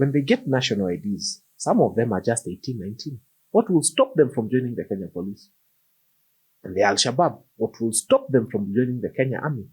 When they get national IDs, some of them are just 18, 19. What will stop them from joining the Kenya police? And the Al-Shabaab, what will stop them from joining the Kenya army?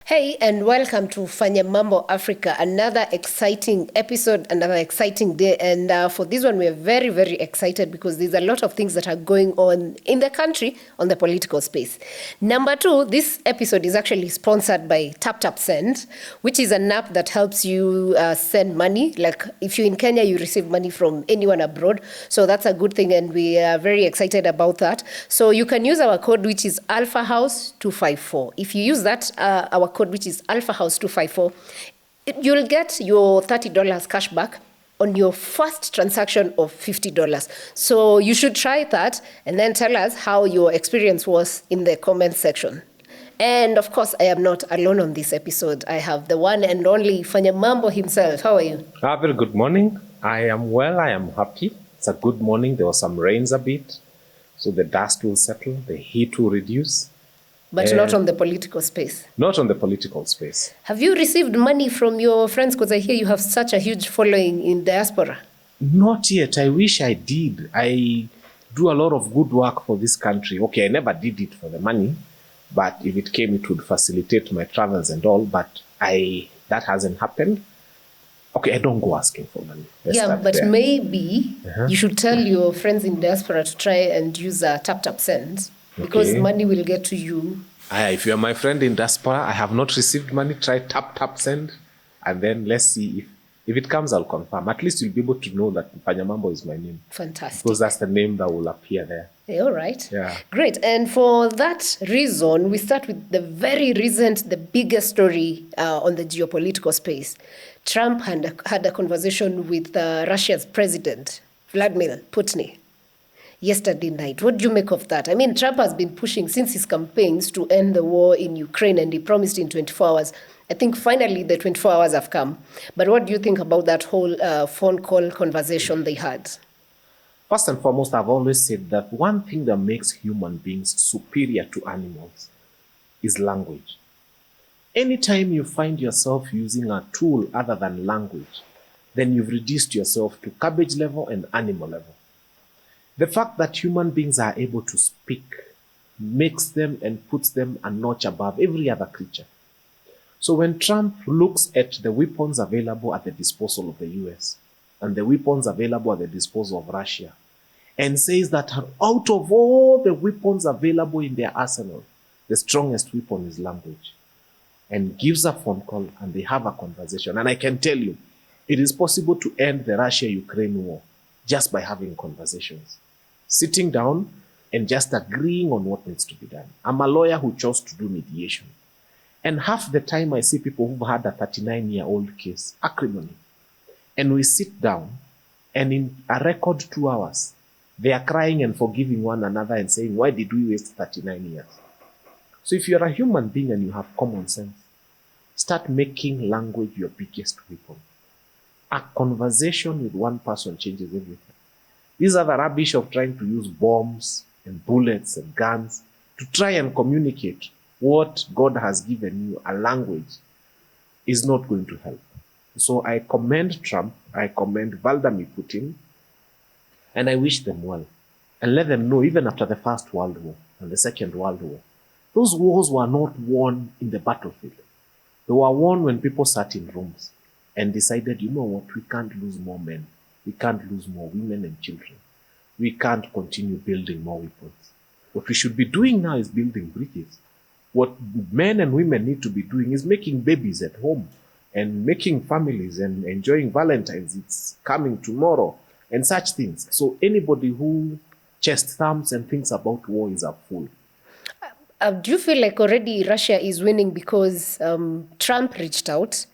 Hey, and welcome to FANYA MAMBO Africa, another exciting episode, another exciting day. And for this one, we are very, very excited because there's a lot of things that are going on in the country on the political space. Number two, this episode is actually sponsored by TapTapSend, which is an app that helps you send money. Like if you're in Kenya, you receive money from anyone abroad. So that's a good thing, and we are very excited about that. So you can use our code, which is AlphaHouse254. If you use that, our code, which is AlphaHouse254, you'll get your $30 cash back on your first transaction of $50. So you should try that and then tell us how your experience was in the comment section. And of course, I am not alone on this episode. I have the one and only Fanya Mambo himself. How are you? Very good morning. I am well. I am happy. It's a good morning. There was some rains a bit, so the dust will settle, the heat will reduce. But not on the political space. Not on the political space. Have you received money from your friends? Because I hear you have such a huge following in diaspora. Not yet. I wish I did. I do a lot of good work for this country. Okay, I never did it for the money, but if it came, it would facilitate my travels and all. But that hasn't happened. Okay, I don't go asking for money. But there. Maybe you should tell your friends in diaspora to try and use TapTapSend. Because money will get to you. If you're my friend in diaspora, I have not received money, try TapTapSend, and then let's see if it comes, I'll confirm. At least you'll be able to know that Fanya Mambo is my name. Fantastic. Because that's the name that will appear there. All right. Yeah. Great. And for that reason, we start with the very recent, the biggest story on the geopolitical space. Trump had a conversation with Russia's president, Vladimir Putin, yesterday night. What do you make of that? I mean, Trump has been pushing since his campaigns to end the war in Ukraine, and he promised in 24 hours. I think finally the 24 hours have come. But what do you think about that whole phone call conversation they had? First and foremost, I've always said that one thing that makes human beings superior to animals is language. Anytime you find yourself using a tool other than language, then you've reduced yourself to cabbage level and animal level. The fact that human beings are able to speak makes them and puts them a notch above every other creature. So when Trump looks at the weapons available at the disposal of the US and the weapons available at the disposal of Russia and says that out of all the weapons available in their arsenal, the strongest weapon is language, and gives a phone call and they have a conversation. And I can tell you, it is possible to end the Russia-Ukraine war just by having conversations. Sitting down and just agreeing on what needs to be done. I'm a lawyer who chose to do mediation. And half the time I see people who've had a 39-year-old case, acrimony. And we sit down and in a record 2 hours, they are crying and forgiving one another and saying, why did we waste 39 years? So if you're a human being and you have common sense, start making language your biggest weapon. A conversation with one person changes everything. These are the rubbish of trying to use bombs and bullets and guns to try and communicate what God has given you, a language, is not going to help. So I commend Trump, I commend Vladimir Putin, and I wish them well. And let them know, even after the First World War and the Second World War, those wars were not won in the battlefield. They were won when people sat in rooms and decided, you know what, we can't lose more men. We can't lose more women and children. We can't continue building more weapons. What we should be doing now is building bridges. What men and women need to be doing is making babies at home and making families and enjoying Valentine's. It's coming tomorrow and such things. So anybody who chest thumbs and thinks about war is a fool. Do you feel like already Russia is winning because Trump reached out?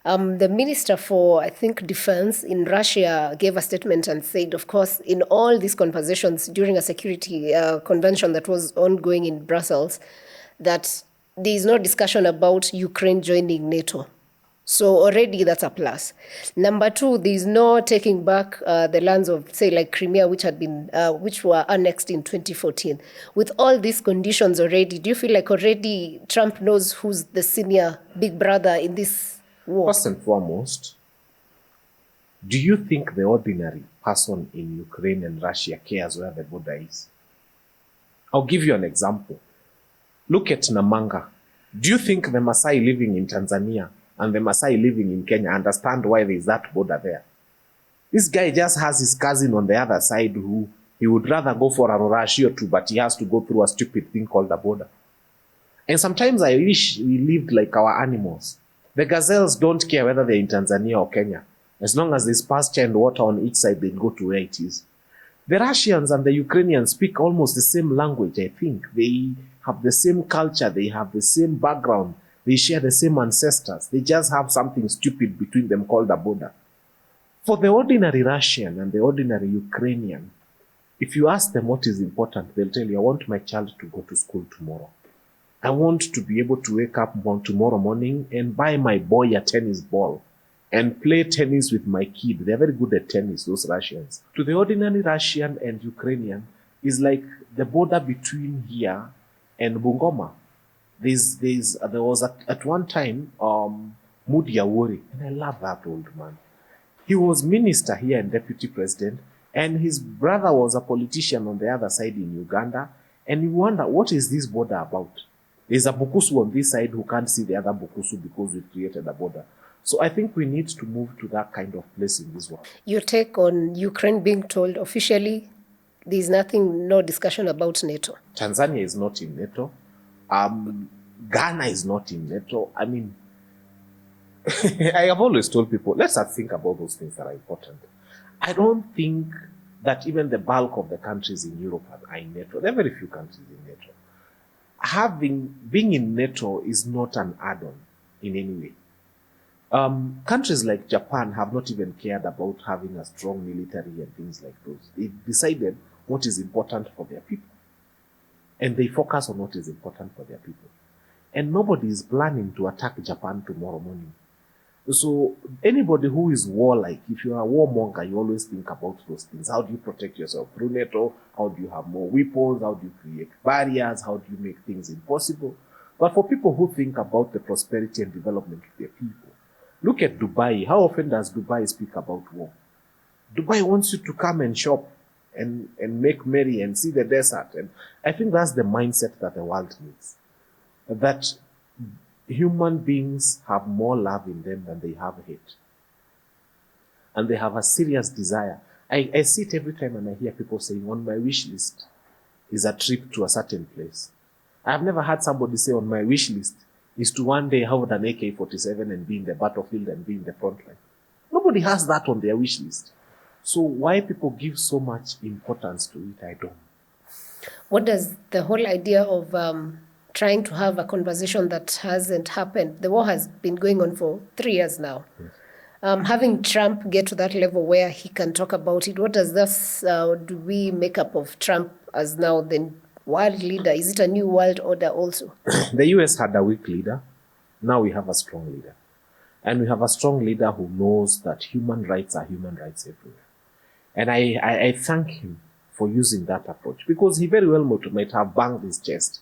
The Minister for, I think, Defense in Russia gave a statement and said, of course, in all these conversations during a security convention that was ongoing in Brussels, that there is no discussion about Ukraine joining NATO. So already that's a plus. Number two, there's no taking back the lands of, say, like Crimea, which were annexed in 2014. With all these conditions already, do you feel like already Trump knows who's the senior big brother in this war? First and foremost, do you think the ordinary person in Ukraine and Russia cares where the border is? I'll give you an example. Look at Namanga. Do you think the Maasai living in Tanzania and the Maasai living in Kenya understand why there is that border there? This guy just has his cousin on the other side who he would rather go for a Rurashi or two, but he has to go through a stupid thing called a border. And sometimes I wish we lived like our animals. The gazelles don't care whether they're in Tanzania or Kenya. As long as there's pasture and water on each side, they go to where it is. The Russians and the Ukrainians speak almost the same language, I think. They have the same culture, they have the same background, they share the same ancestors. They just have something stupid between them called a border. For the ordinary Russian and the ordinary Ukrainian, if you ask them what is important, they'll tell you, I want my child to go to school tomorrow. I want to be able to wake up tomorrow morning and buy my boy a tennis ball and play tennis with my kid. They're very good at tennis, those Russians. To the ordinary Russian and Ukrainian, is like the border between here and Bungoma. There was at one time, Mudi Awori, and I love that old man. He was minister here and deputy president, and his brother was a politician on the other side in Uganda, and you wonder, what is this border about? There's a Bukusu on this side who can't see the other Bukusu because we created a border. So I think we need to move to that kind of place in this world. Your take on Ukraine being told officially there's no discussion about NATO? Tanzania is not in NATO. Ghana is not in NATO. I mean, I have always told people, let's not think about those things that are important. I don't think that even the bulk of the countries in Europe are in NATO. There are very few countries in NATO. Being in NATO is not an add-on in any way. Countries like Japan have not even cared about having a strong military and things like those. They've decided what is important for their people. And they focus on what is important for their people. And nobody is planning to attack Japan tomorrow morning. So anybody who is warlike, if you're a warmonger, you always think about those things. How do you protect yourself through NATO? How do you have more weapons? How do you create barriers? How do you make things impossible? But for people who think about the prosperity and development of their people, look at Dubai. How often does Dubai speak about war? Dubai wants you to come and shop and make merry and see the desert. And I think that's the mindset that the world needs. That human beings have more love in them than they have hate. And they have a serious desire. I see it every time when I hear people saying, on my wish list is a trip to a certain place. I've never had somebody say, on my wish list is to one day hold an AK-47 and be in the battlefield and be in the front line. Nobody has that on their wish list. So why people give so much importance to it, I don't know. What does the whole idea of trying to have a conversation that hasn't happened? The war has been going on for 3 years now. Yes. Having Trump get to that level where he can talk about it, what does this, do we make up of Trump as now the world leader? Is it a new world order also? The US had a weak leader. Now we have a strong leader. And we have a strong leader who knows that human rights are human rights everywhere. And I thank him for using that approach, because he very well might have banged his chest.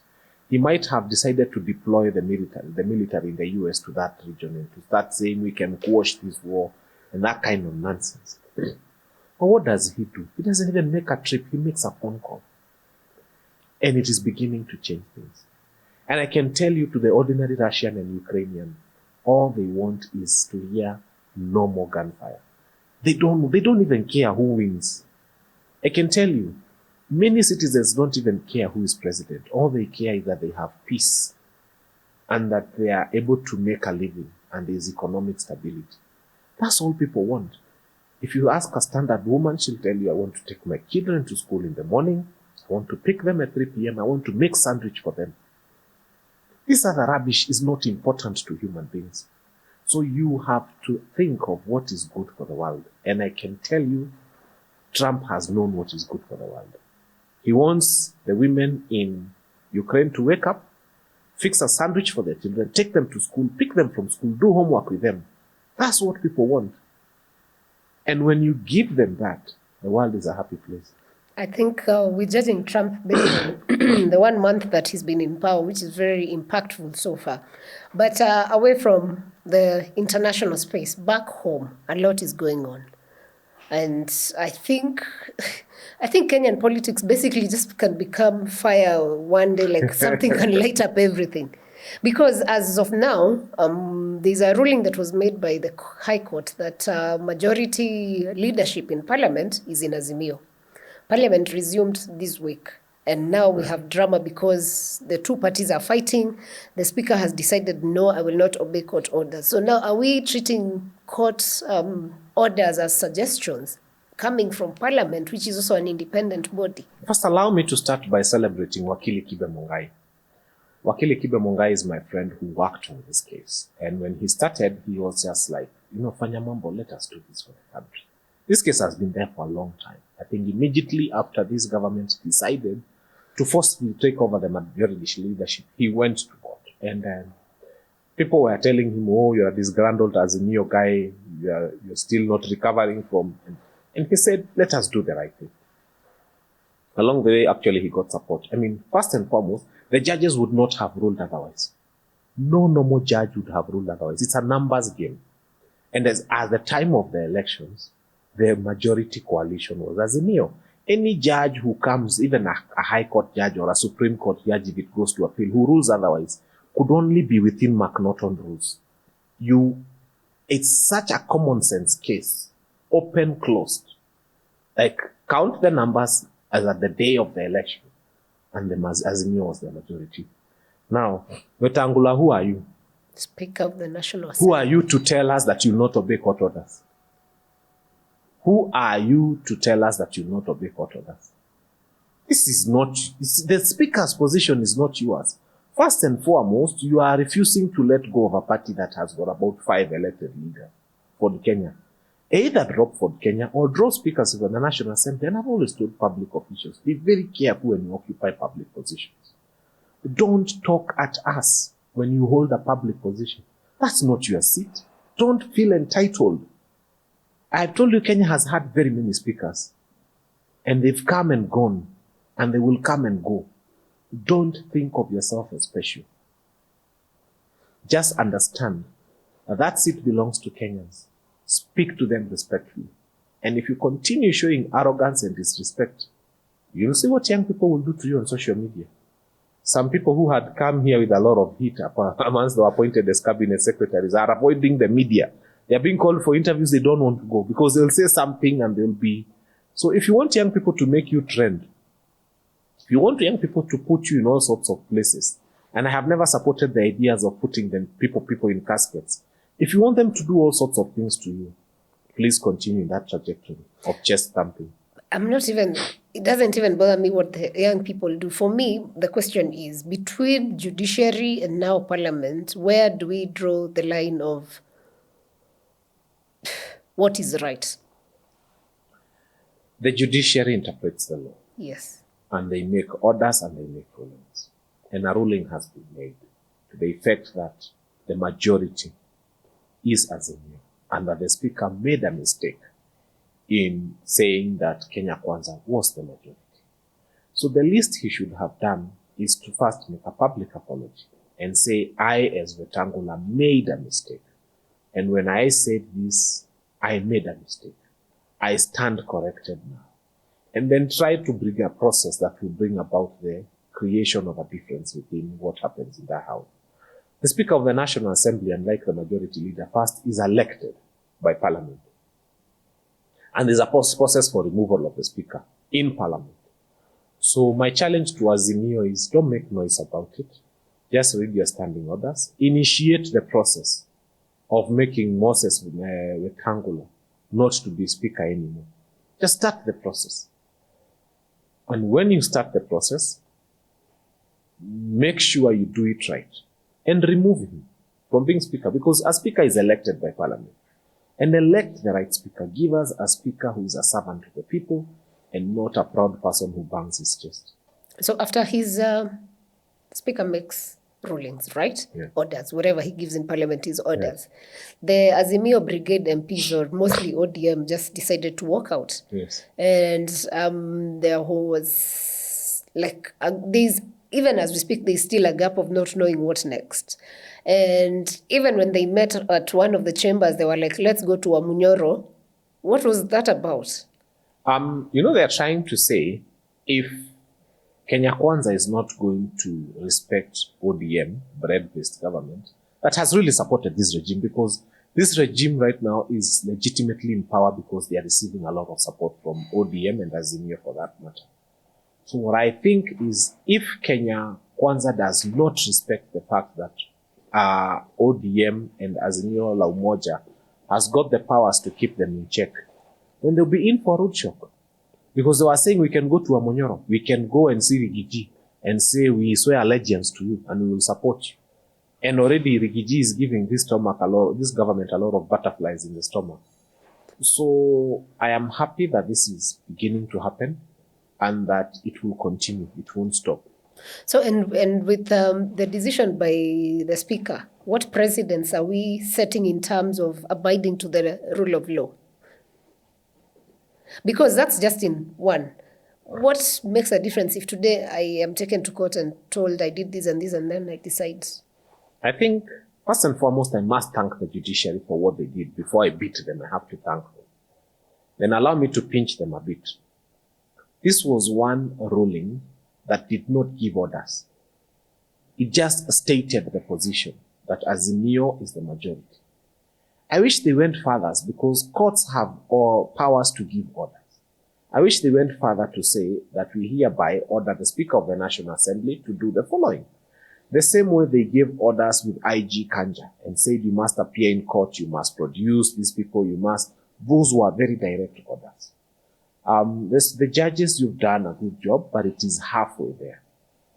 He might have decided to deploy the military in the US to that region and to start saying we can quash this war and that kind of nonsense. But what does he do? He doesn't even make a trip. He makes a phone call. And it is beginning to change things. And I can tell you, to the ordinary Russian and Ukrainian, all they want is to hear no more gunfire. They don't even care who wins. I can tell you, many citizens don't even care who is president. All they care is that they have peace and that they are able to make a living and there is economic stability. That's all people want. If you ask a standard woman, she'll tell you, I want to take my children to school in the morning. I want to pick them at 3 p.m. I want to make sandwich for them. This other rubbish is not important to human beings. So you have to think of what is good for the world. And I can tell you, Trump has known what is good for the world. He wants the women in Ukraine to wake up, fix a sandwich for their children, take them to school, pick them from school, do homework with them, That's what people want. And when you give them that, the world is a happy place. I think we're judging Trump based on the 1 month that he's been in power, which is very impactful so far. But away from the international space, back home, a lot is going on. And I think Kenyan politics basically just can become fire one day, like something can light up everything. Because as of now, there's a ruling that was made by the High Court that majority leadership in Parliament is in Azimio. Parliament resumed this week, and now we have drama because the two parties are fighting. The Speaker has decided, no, I will not obey court orders. So now are we treating court orders as suggestions coming from Parliament, which is also an independent body? First, allow me to start by celebrating Wakili Kibe Mungai. Wakili Kibe Mungai is my friend who worked on this case. And when he started, he was just like, Fanya Mambo, let us do this for the country. This case has been there for a long time. I think immediately after this government decided to forcefully take over the majority leadership, he went to court. And people were telling him, oh, you're a disgruntled Azimio guy, you're still not recovering from... And he said, let us do the right thing. Along the way, actually, he got support. I mean, first and foremost, the judges would not have ruled otherwise. No normal judge would have ruled otherwise. It's a numbers game. And at the time of the elections, the majority coalition was Azimio. Any judge who comes, even a high court judge or a Supreme Court judge, if it goes to appeal, who rules otherwise, could only be within McNaughton rules. It's such a common sense case. Open, closed. Like, count the numbers as at the day of the election. And the Azimio was the majority. Now, WETANGULA, who are you? Speaker of the National Assembly. Who are you to tell us that you will not obey court orders? Who are you to tell us that you will not obey court orders? The Speaker's position is not yours. First and foremost, you are refusing to let go of a party that has got about 5 elected leaders for the Kenya. Either drop for Kenya or draw speakers for the National Assembly. And I've always told public officials, be very careful when you occupy public positions. Don't talk at us when you hold a public position. That's not your seat. Don't feel entitled. I've told you Kenya has had very many speakers. And they've come and gone. And they will come and go. Don't think of yourself as special. Just understand that seat belongs to Kenyans. Speak to them respectfully. And if you continue showing arrogance and disrespect, you'll see what young people will do to you on social media. Some people who had come here with a lot of heat amongst the appointed as cabinet secretaries are avoiding the media. They are being called for interviews, they don't want to go because they'll say something and they'll be... So if you want young people to make you trend, if you want young people to put you in all sorts of places, and I have never supported the ideas of putting them people in caskets. If you want them to do all sorts of things to you, please continue in that trajectory of chest thumping. It doesn't even bother me what the young people do. For me, the question is, between judiciary and now parliament, where do we draw the line of what is right? The judiciary interprets the law. Yes. And they make orders and they make rulings. And a ruling has been made to the effect that the majority is Azimio, and that the Speaker made a mistake in saying that Kenya Kwanza was the majority. So the least he should have done is to first make a public apology and say, I, as WETANGULA, made a mistake. And when I said this, I made a mistake. I stand corrected now. And then try to bring a process that will bring about the creation of a difference within what happens in that house. The Speaker of the National Assembly, unlike the majority leader, first is elected by Parliament. And there's a process for removal of the Speaker in Parliament. So my challenge to Azimio is don't make noise about it. Just read your standing orders. Initiate the process of making Moses WETANGULA not to be Speaker anymore. Just start the process. And when you start the process, make sure you do it right. And remove him from being Speaker, because a Speaker is elected by Parliament. And elect the right Speaker. Give us a Speaker who is a servant to the people and not a proud person who bangs his chest. So after his Speaker makes rulings, right? Yeah. Orders, whatever he gives in parliament is orders. The Azimio brigade MPs, or mostly ODM, just decided to walk out. Yes. And there was like, even as we speak, there's still a gap of not knowing what next. And even when they met at one of the chambers, they were like, let's go to Amunyoro. What was that about? They're trying to say, if Kenya Kwanza is not going to respect ODM, bread-based government, that has really supported this regime, because this regime right now is legitimately in power because they are receiving a lot of support from ODM and Azimio for that matter. So what I think is, if Kenya Kwanza does not respect the fact that ODM and Azimio La Umoja has got the powers to keep them in check, then they'll be in for a road shock. Because they were saying we can go to Amonyoro, we can go and see Rigiji and say we swear allegiance to you and we will support you. And already Rigiji is giving this government a lot of butterflies in the stomach. So I am happy that this is beginning to happen and that it will continue, it won't stop. So, and with the decision by the Speaker, what precedents are we setting in terms of abiding to the rule of law? Because that's just in one. What makes a difference if today I am taken to court and told I did this and this and then I decide? I think, first and foremost, I must thank the judiciary for what they did. Before I beat them, I have to thank them. Then allow me to pinch them a bit. This was one ruling that did not give orders. It just stated the position that Azimio is the majority. I wish they went further, because courts have all powers to give orders. I wish they went further to say that we hereby order the Speaker of the National Assembly to do the following. The same way they gave orders with IG Kanja and said you must appear in court, you must produce these people, those were very direct orders. The judges, you've done a good job, but it is halfway there.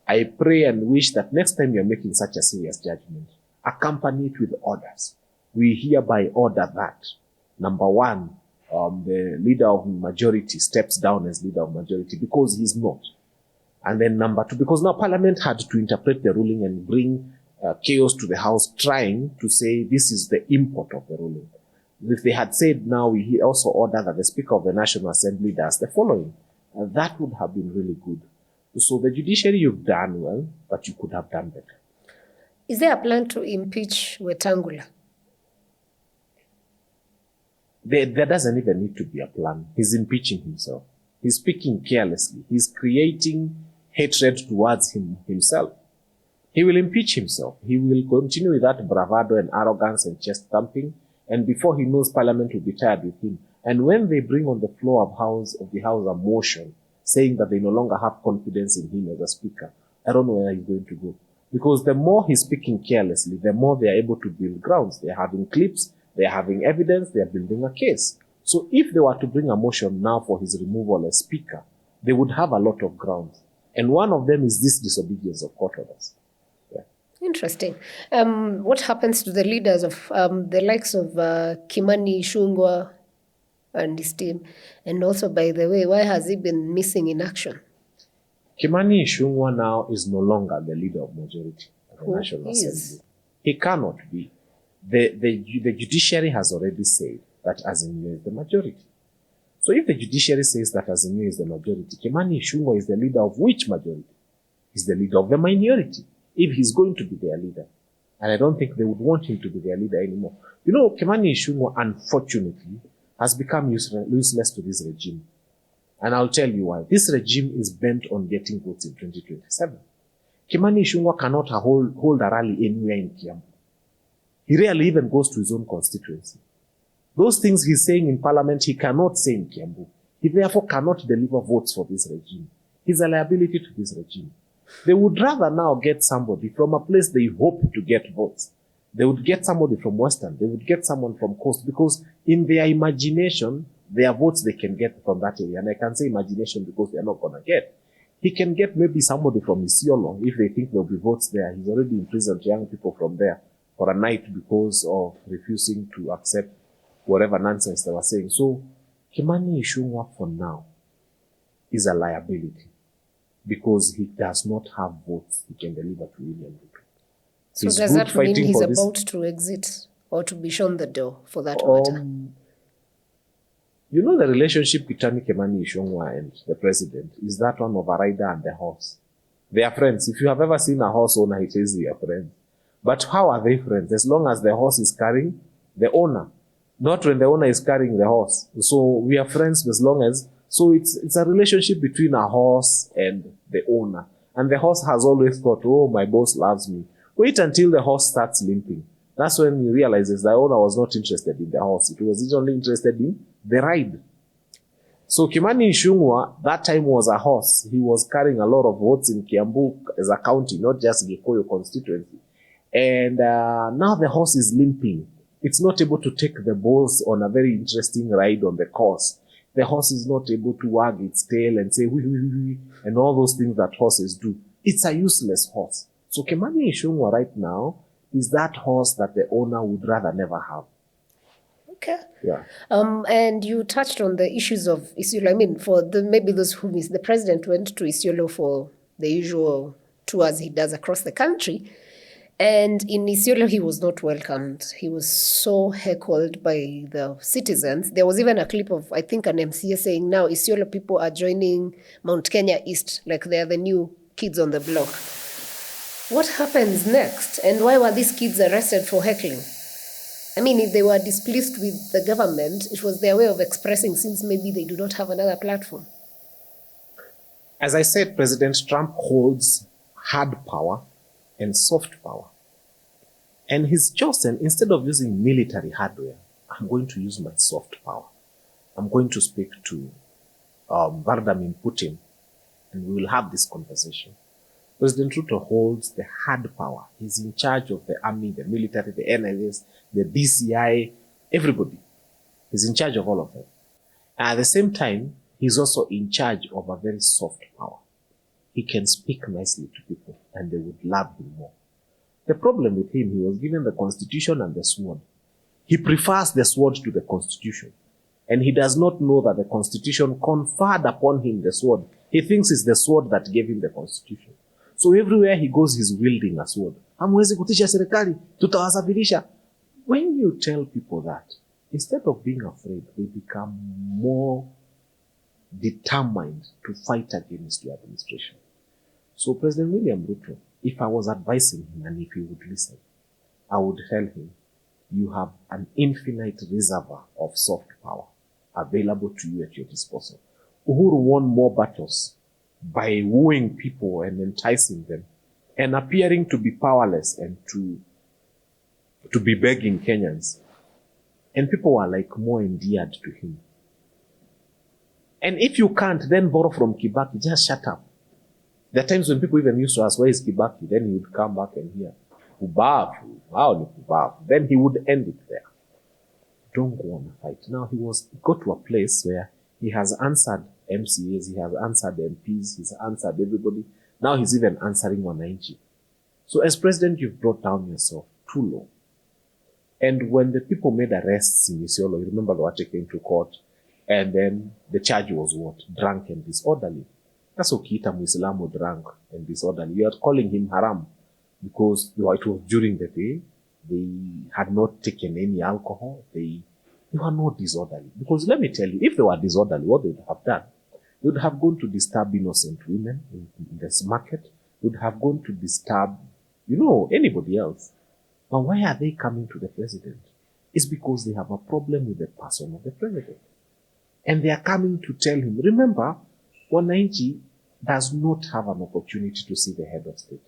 I pray and wish that next time you're making such a serious judgment, accompany it with orders. We hereby order that, number one, the leader of majority steps down as leader of majority because he's not. And then number two, because now Parliament had to interpret the ruling and bring chaos to the House, trying to say this is the import of the ruling. If they had said now we also order that the Speaker of the National Assembly does the following, that would have been really good. So the judiciary, you've done well, but you could have done better. Is there a plan to impeach WETANGULA? There doesn't even need to be a plan. He's impeaching himself. He's speaking carelessly. He's creating hatred towards himself. He will impeach himself. He will continue with that bravado and arrogance and chest thumping. And before he knows, Parliament will be tired with him. And when they bring on the floor of the House a motion saying that they no longer have confidence in him as a speaker, I don't know where he's going to go. Because the more he's speaking carelessly, the more they are able to build grounds. They're having clips, they're having evidence, they're building a case. So if they were to bring a motion now for his removal as speaker, they would have a lot of grounds. And one of them is this disobedience of court orders. Yeah. Interesting. What happens to the leaders of the likes of KIMANI, ICHUNGWA, and his team? And also, by the way, why has he been missing in action? KIMANI ICHUNGWA now is no longer the leader of majority of the National Assembly. He cannot be. The judiciary has already said that Azimio is the majority. So if the judiciary says that Azimio is the majority, KIMANI ICHUNGWA is the leader of which majority? He's the leader of the minority, if he's going to be their leader. And I don't think they would want him to be their leader anymore. You know, KIMANI ICHUNGWA, unfortunately, has become useless to this regime. And I'll tell you why. This regime is bent on getting votes in 2027. KIMANI ICHUNGWA cannot hold a rally anywhere in Kiambu. He rarely even goes to his own constituency. Those things he's saying in Parliament, he cannot say in Kiambu. He therefore cannot deliver votes for this regime. He's a liability to this regime. They would rather now get somebody from a place they hope to get votes. They would get somebody from Western. They would get someone from Coast, because in their imagination, there are votes they can get from that area. And I can say imagination because they're not going to get. He can get maybe somebody from Isiolo if they think there'll be votes there. He's already imprisoned young people from there for a night because of refusing to accept whatever nonsense they were saying. So KIMANI ICHUNGWA for now is a liability because he does not have votes he can deliver to William Ruto. So He's does good that mean fighting he's for this. about to exit or to be shown the door for that matter? You know, the relationship between KIMANI, ICHUNGWA and the president is that one of a rider and the horse. They are friends. If you have ever seen a horse owner, he says they are friends. But how are they friends? As long as the horse is carrying the owner, not when the owner is carrying the horse. So we are friends as long as, so it's a relationship between a horse and the owner. And the horse has always thought, oh, my boss loves me. Wait until the horse starts limping. That's when he realizes the owner was not interested in the horse. It was only interested in the ride. So KIMANI ICHUNGWA, that time was a horse. He was carrying a lot of votes in Kiambu as a county, not just Gikuyu constituency. And now the horse is limping. It's not able to take the balls on a very interesting ride on the course. The horse is not able to wag its tail and say, wee, wee, wee, wee, and all those things that horses do. It's a useless horse. So KIMANI ICHUNGWA right now is that horse that the owner would rather never have. Okay. Yeah. And you touched on the issues of Isiolo. I mean, for maybe those who miss, the president went to Isiolo for the usual tours he does across the country. And in Isiolo, he was not welcomed. He was so heckled by the citizens. There was even a clip of, I think, an MCA saying, now Isiolo people are joining Mount Kenya East, like they're the new kids on the block. What happens next? And why were these kids arrested for heckling? I mean, if they were displeased with the government, it was their way of expressing, since maybe they do not have another platform. As I said, President Trump holds hard power and soft power. And he's chosen, instead of using military hardware, I'm going to use my soft power. I'm going to speak to Vladimir Putin, and we will have this conversation. President Ruto holds the hard power. He's in charge of the army, the military, the NSS, the DCI, everybody. He's in charge of all of them. And at the same time, he's also in charge of a very soft power. He can speak nicely to people and they would love him more. The problem with him, he was given the constitution and the sword. He prefers the sword to the constitution. And he does not know that the constitution conferred upon him the sword. He thinks it's the sword that gave him the constitution. So everywhere he goes, he's wielding a sword. Hamwezi kutisha serikali, tutawasafirisha. When you tell people that, instead of being afraid, they become more determined to fight against your administration. So President William Ruto, if I was advising him and if he would listen, I would tell him, you have an infinite reservoir of soft power available to you at your disposal. Uhuru won more battles by wooing people and enticing them and appearing to be powerless and to be begging Kenyans. And people were like more endeared to him. And if you can't, then borrow from Kibaki. Just shut up. There are times when people even used to ask, where is Kibaki? Then he would come back and hear, Ubavu, wow, Ubavu. Then he would end it there. Don't go on a fight. Now he got to a place where he has answered MCAs, he has answered MPs, he's answered everybody. Now he's even answering Wananchi. So as president, you've brought down yourself too low. And when the people made arrests in Isiolo, you remember they were taken to court, and then the charge was what? Drunk and disorderly. That's Ukiita Muislamu drunk and disorderly. You are calling him haram because it was during the day. They had not taken any alcohol. They were not disorderly. Because let me tell you, if they were disorderly, what they would have done, they would have gone to disturb innocent women in this market. They would have gone to disturb, anybody else. But why are they coming to the president? It's because they have a problem with the person of the president. And they are coming to tell him, remember, Wananchi does not have an opportunity to see the head of state.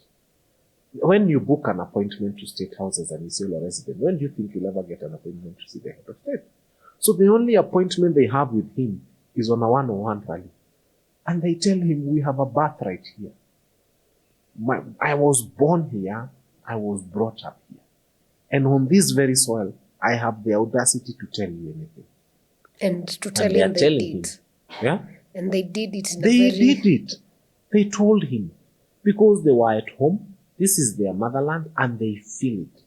When you book an appointment to State House as an Isiolo resident, when do you think you'll ever get an appointment to see the head of state? So the only appointment they have with him is on a one-on-one rally. And they tell him, we have a birthright here. I was born here. I was brought up here. And on this very soil, I have the audacity to tell you anything. And to tell him they did. Yeah? And they did it. They did it. They told him. Because they were at home, this is their motherland, and they feel it.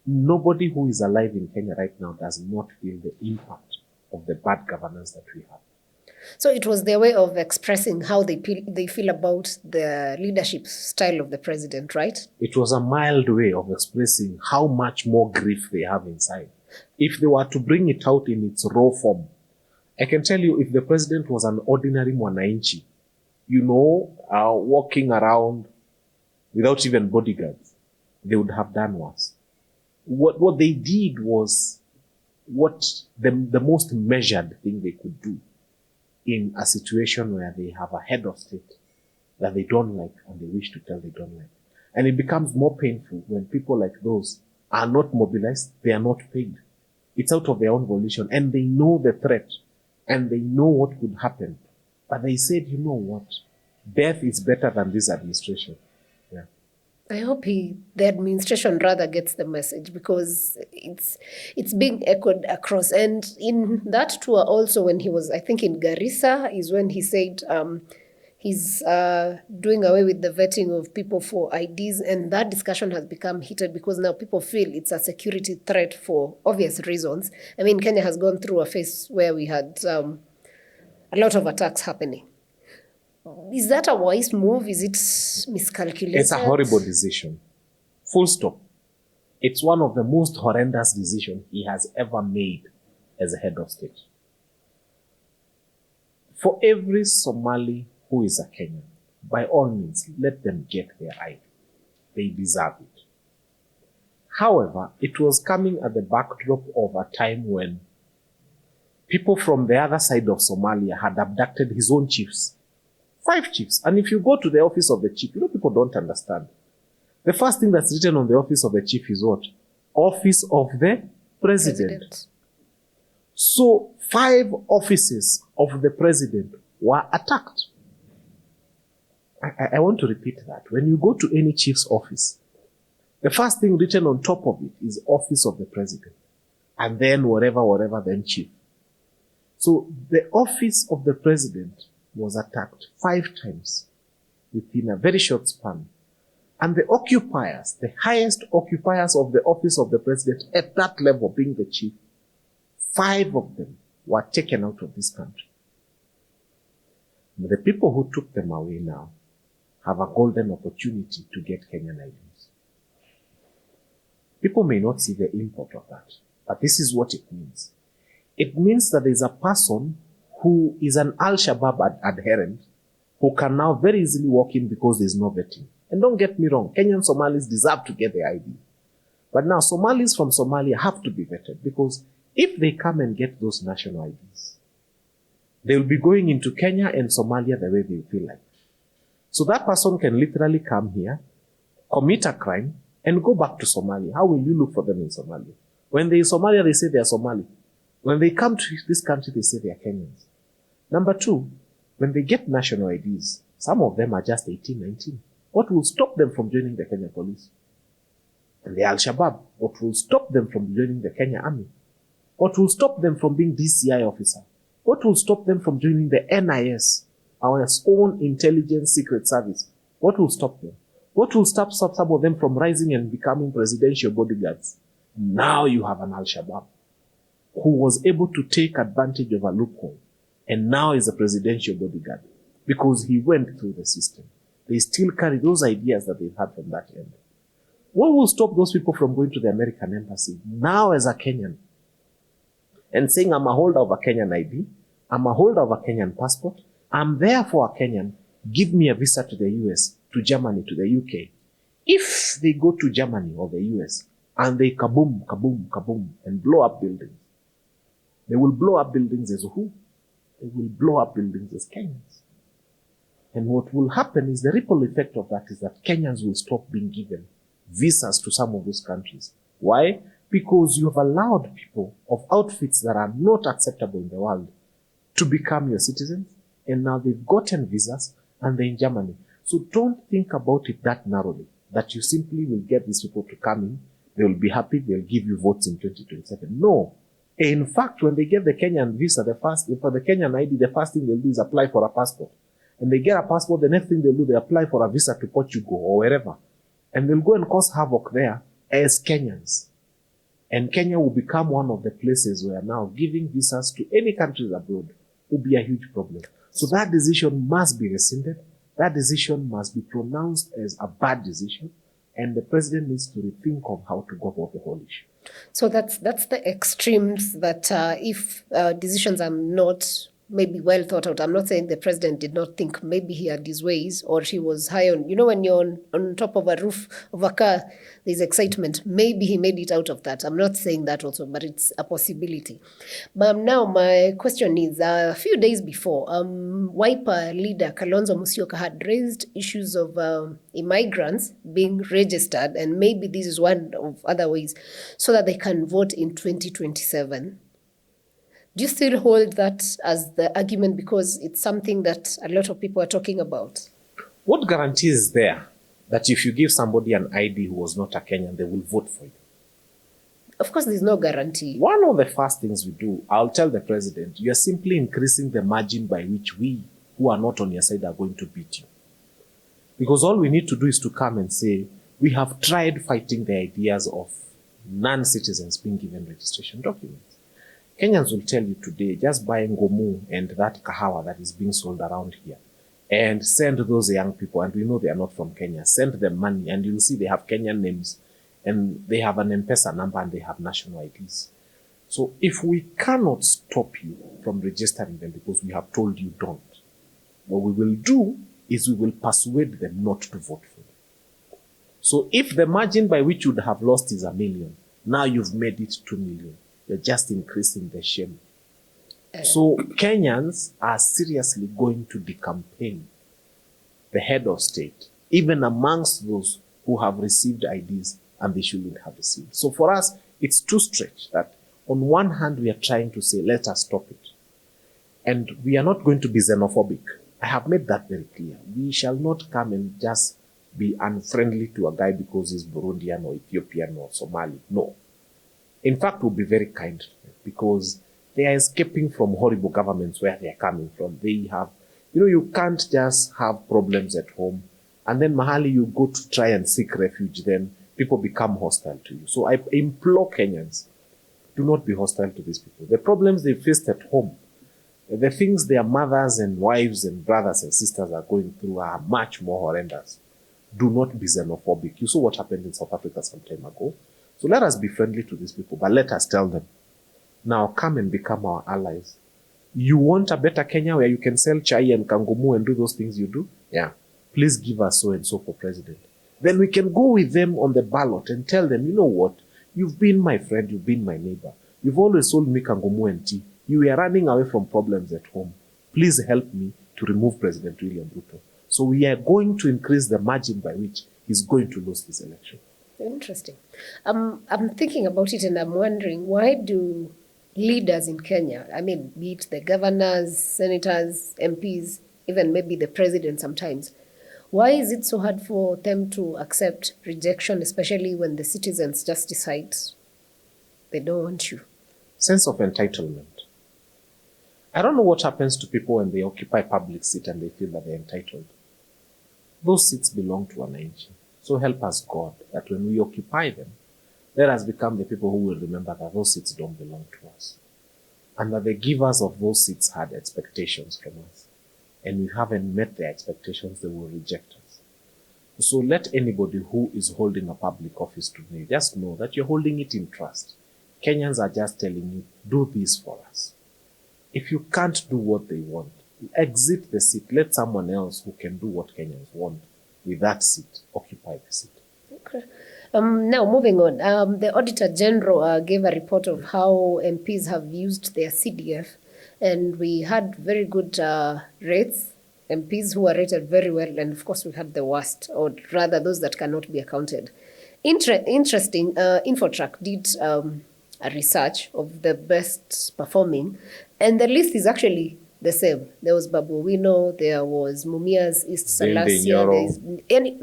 Nobody who is alive in Kenya right now does not feel the impact of the bad governance that we have. So it was their way of expressing how they feel about the leadership style of the president, right? It was a mild way of expressing how much more grief they have inside. If they were to bring it out in its raw form, I can tell you, if the president was an ordinary mwananchi, walking around without even bodyguards, they would have done worse. What they did was what the most measured thing they could do in a situation where they have a head of state that they don't like and they wish to tell they don't like. And it becomes more painful when people like those are not mobilized, they are not paid. It's out of their own volition, and they know the threat, and they know what could happen. But they said, you know what? Death is better than this administration. Yeah. I hope the administration rather gets the message, because it's being echoed across. And in that tour also, when he was, I think, in Garissa, is when he said he's doing away with the vetting of people for IDs. And that discussion has become heated because now people feel it's a security threat for obvious reasons. I mean, Kenya has gone through a phase where we had a lot of attacks happening. Is that a wise move? Is it miscalculated? It's a horrible decision. Full stop. It's one of the most horrendous decisions he has ever made as a head of state. For every Somali who is a Kenyan, by all means, let them get their ID. They deserve it. However, it was coming at the backdrop of a time when people from the other side of Somalia had abducted his own chiefs. 5 chiefs. And if you go to the office of the chief, people don't understand. The first thing that's written on the office of the chief is what? Office of the president. So 5 offices of the president were attacked. I want to repeat that. When you go to any chief's office, the first thing written on top of it is office of the president. And then whatever, then chief. So the office of the president was attacked 5 times within a very short span. And the occupiers, the highest occupiers of the office of the president at that level, being the chief, 5 of them were taken out of this country. The people who took them away now have a golden opportunity to get Kenyan IDs. People may not see the import of that, but this is what it means. It means that there's a person who is an Al-Shabaab adherent who can now very easily walk in because there's no vetting. And don't get me wrong, Kenyan Somalis deserve to get the ID. But now Somalis from Somalia have to be vetted, because if they come and get those national IDs, they will be going into Kenya and Somalia the way they feel like. So that person can literally come here, commit a crime, and go back to Somalia. How will you look for them in Somalia? When they're in Somalia, they say they are Somali. When they come to this country, they say they are Kenyans. Number 2, when they get national IDs, some of them are just 18, 19. What will stop them from joining the Kenya police? And the Al-Shabaab, what will stop them from joining the Kenya army? What will stop them from being DCI officer? What will stop them from joining the NIS, our own intelligence secret service? What will stop them? What will stop some of them from rising and becoming presidential bodyguards? Now you have an Al-Shabaab who was able to take advantage of a loophole and now is a presidential bodyguard because he went through the system. They still carry those ideas that they've had from that end. What will stop those people from going to the American embassy now as a Kenyan and saying, I'm a holder of a Kenyan ID, I'm a holder of a Kenyan passport, I'm therefore a Kenyan, give me a visa to the US, to Germany, to the UK. If they go to Germany or the US and they kaboom, kaboom, kaboom, and blow up buildings, they will blow up buildings as who? They will blow up buildings as Kenyans. And what will happen is the ripple effect of that is that Kenyans will stop being given visas to some of those countries. Why? Because you have allowed people of outfits that are not acceptable in the world to become your citizens, and now they've gotten visas and they're in Germany. So don't think about it that narrowly, that you simply will get these people to come in, they will be happy, they'll give you votes in 2027. No. In fact, when they get the Kenyan visa, for the Kenyan ID, the first thing they'll do is apply for a passport. And they get a passport, the next thing they'll do, they apply for a visa to Portugal or wherever. And they'll go and cause havoc there as Kenyans. And Kenya will become one of the places where now giving visas to any countries abroad will be a huge problem. So that decision must be rescinded. That decision must be pronounced as a bad decision, and the president needs to rethink of how to go about the whole issue. So that's the extremes that if decisions are not maybe well thought out. I'm not saying the president did not think, maybe he had his ways or he was high on, when you're on top of a roof of a car, there's excitement. Maybe he made it out of that. I'm not saying that also, but it's a possibility. But now my question is, a few days before, Wiper leader Kalonzo Musyoka had raised issues of immigrants being registered, and maybe this is one of other ways, so that they can vote in 2027. Do you still hold that as the argument, because it's something that a lot of people are talking about? What guarantee is there that if you give somebody an ID who was not a Kenyan, they will vote for you? Of course, there's no guarantee. One of the first things we do, I'll tell the president, you are simply increasing the margin by which we, who are not on your side, are going to beat you. Because all we need to do is to come and say, we have tried fighting the ideas of non-citizens being given registration documents. Kenyans will tell you today, just buy ngomu and that kahawa that is being sold around here and send those young people, and we know they are not from Kenya, send them money and you'll see they have Kenyan names and they have an M-Pesa number and they have national IDs. So if we cannot stop you from registering them because we have told you don't, what we will do is we will persuade them not to vote for you. So if the margin by which you would have lost is 1 million, now you've made it 2 million. You're just increasing the shame. So Kenyans are seriously going to decampaign the head of state, even amongst those who have received IDs and they shouldn't have received. So for us, it's too stretched that on one hand, we are trying to say, let us stop it. And we are not going to be xenophobic. I have made that very clear. We shall not come and just be unfriendly to a guy because he's Burundian or Ethiopian or Somali. No. In fact, we'll be very kind to them because they are escaping from horrible governments where they are coming from. They have, you can't just have problems at home and then mahali you go to try and seek refuge, then people become hostile to you. So I implore Kenyans, do not be hostile to these people. The problems they faced at home, the things their mothers and wives and brothers and sisters are going through are much more horrendous. Do not be xenophobic. You saw what happened in South Africa some time ago. So let us be friendly to these people, but let us tell them, now come and become our allies. You want a better Kenya where you can sell chai and kangumu and do those things you do? Yeah. Please give us so and so for president. Then we can go with them on the ballot and tell them, you know what? You've been my friend, you've been my neighbor. You've always sold me kangumu and tea. You were running away from problems at home. Please help me to remove President William Ruto. So we are going to increase the margin by which he's going to lose this election. Interesting. I'm thinking about it and I'm wondering, why do leaders in Kenya, be it the governors, senators, MPs, even maybe the president sometimes, why is it so hard for them to accept rejection, especially when the citizens just decide they don't want you? Sense of entitlement. I don't know what happens to people when they occupy public seat and they feel that they're entitled. Those seats belong to wananchi. So help us, God, that when we occupy them, let us become the people who will remember that those seats don't belong to us. And that the givers of those seats had expectations from us. And we haven't met their expectations, they will reject us. So let anybody who is holding a public office today just know that you're holding it in trust. Kenyans are just telling you, do this for us. If you can't do what they want, exit the seat. Let someone else who can do what Kenyans want with that seat occupy the seat. Okay. Now, moving on. The Auditor General gave a report of how MPs have used their CDF, and we had very good rates, MPs who were rated very well, and of course we had the worst, or rather those that cannot be accounted. Interesting, Infotrack did a research of the best performing, and the list is actually the same. There was Babu Wino, there was Mumias, East Salasia,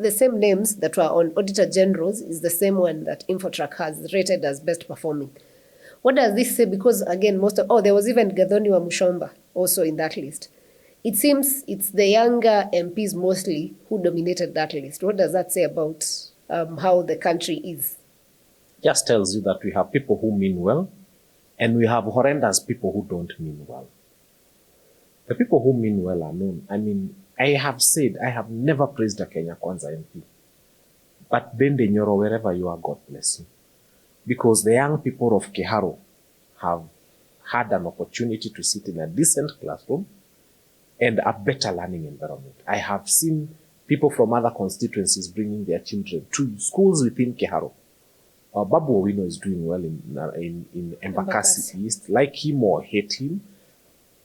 the same names that were on Auditor General's is the same one that Infotrack has rated as best performing. What does this say? Because again, there was even Gathoni wa Mushomba also in that list. It seems it's the younger MPs mostly who dominated that list. What does that say about how the country is? Just tells you that we have people who mean well, and we have horrendous people who don't mean well. The people who mean well are known. I mean, I have said I have never praised a Kenya Kwanza MP. But Bende Nyoro, wherever you are, God bless you. Because the young people of Keharo have had an opportunity to sit in a decent classroom and a better learning environment. I have seen people from other constituencies bringing their children to schools within Keharo. Babu Owino is doing well in Embakasi East. Like him or hate him,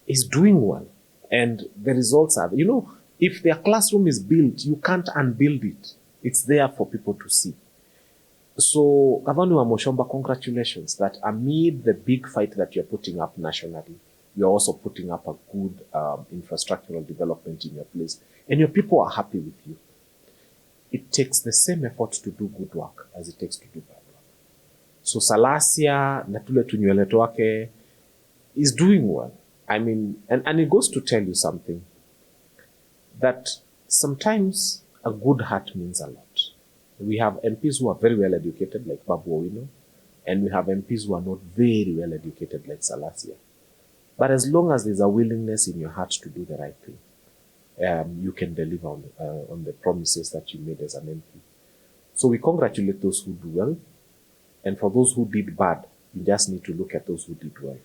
is doing well. And the results are, if their classroom is built, you can't unbuild it. It's there for people to see. So, Governor Moshomba, congratulations that amid the big fight that you're putting up nationally, you're also putting up a good infrastructural development in your place. And your people are happy with you. It takes the same effort to do good work as it takes to do bad work. So, Salasia, Natule Tunywele Twake, is doing well. I mean, and it goes to tell you something, that sometimes a good heart means a lot. We have MPs who are very well educated, like Babu Owino, and we have MPs who are not very well educated, like Salasia. But as long as there's a willingness in your heart to do the right thing, you can deliver on the promises that you made as an MP. So we congratulate those who do well, and for those who did bad, you just need to look at those who did well.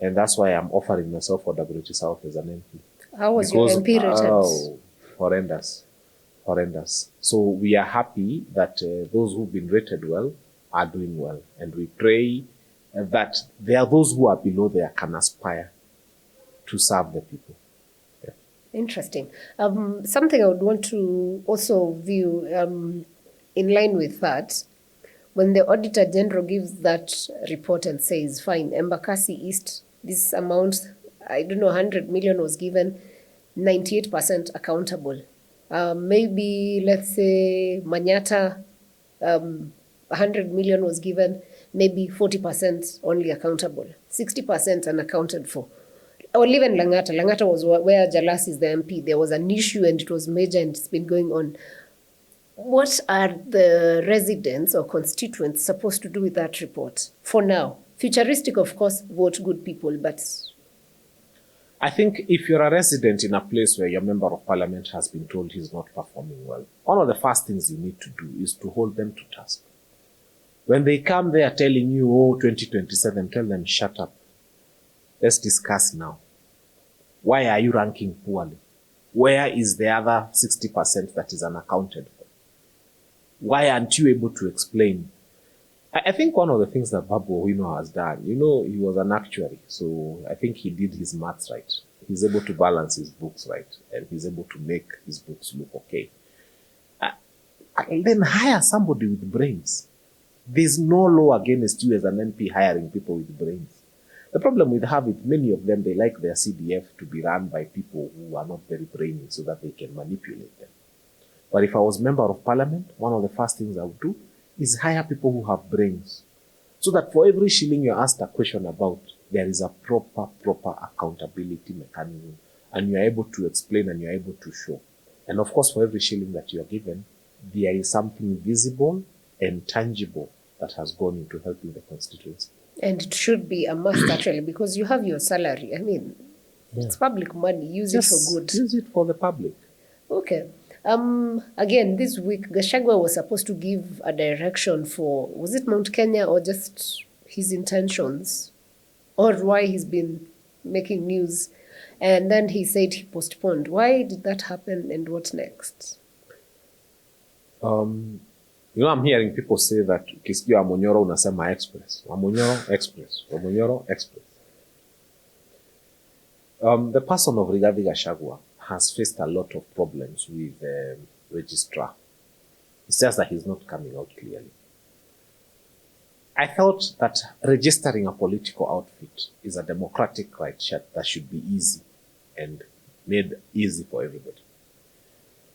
And that's why I'm offering myself for WT South as an MP. How was your MP rated? Oh, horrendous. So we are happy that those who've been rated well are doing well. And we pray that there are those who are below there can aspire to serve the people. Yeah. Interesting. Something I would want to also view in line with that, when the Auditor General gives that report and says, fine, Embakasi East, this amount, I don't know, 100 million was given, 98% accountable. Maybe, let's say, Manyata, 100 million was given, maybe 40% only accountable, 60% unaccounted for. Or even Langata. Langata was where Jalas is the MP. There was an issue and it was major and it's been going on. What are the residents or constituents supposed to do with that report for now? Futuristic, of course, vote good people, but... I think if you're a resident in a place where your member of parliament has been told he's not performing well, one of the first things you need to do is to hold them to task. When they come there telling you, 2027, tell them, shut up. Let's discuss now. Why are you ranking poorly? Where is the other 60% that is unaccounted for? Why aren't you able to explain? I think one of the things that Babu Owino has done, he was an actuary, so I think he did his maths right. He's able to balance his books right, and he's able to make his books look okay. And then hire somebody with brains. There's no law against you as an MP hiring people with brains. The problem we have with many of them, they like their CDF to be run by people who are not very brainy so that they can manipulate them. But if I was member of parliament, one of the first things I would do is hire people who have brains. So that for every shilling you're asked a question about, there is a proper accountability mechanism. And you're able to explain and you're able to show. And of course, for every shilling that you're given, there is something visible and tangible that has gone into helping the constituency. And it should be a must, actually, because you have your salary. I mean, it's public money. Use it for good. Use it for the public. Okay. Again, this week, Gachagua was supposed to give a direction for, was it Mount Kenya or just his intentions or why he's been making news? And then he said he postponed. Why did that happen and what next? I'm hearing people say that ukisikia Wamonyoro unasema express. Wamonyoro express. Wamonyoro express. The person of Rigathi Gachagua has faced a lot of problems with the registrar. It's just that he's not coming out clearly. I thought that registering a political outfit is a democratic right that should be easy and made easy for everybody.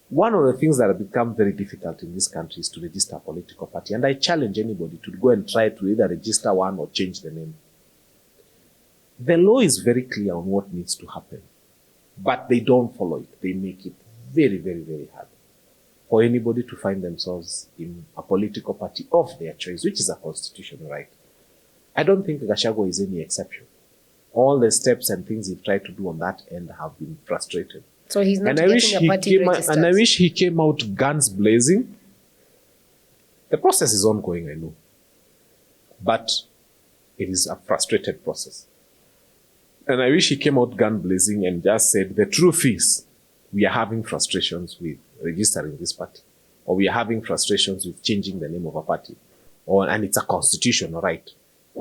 One of the things that have become very difficult in this country is to register a political party. And I challenge anybody to go and try to either register one or change the name. The law is very clear on what needs to happen. But they don't follow it. They make it very, very, very hard for anybody to find themselves in a political party of their choice, which is a constitutional right. I don't think Gachagua is any exception. all the steps and things he's tried to do on that end have been frustrated. So he's not And I wish getting a party registered. and I wish he came out guns blazing. The process is ongoing, I know. But it is a frustrated process. And I wish he came out gun blazing and just said, the truth is, we are having frustrations with registering this party. Or we are having frustrations with changing the name of a party. And it's a constitutional right.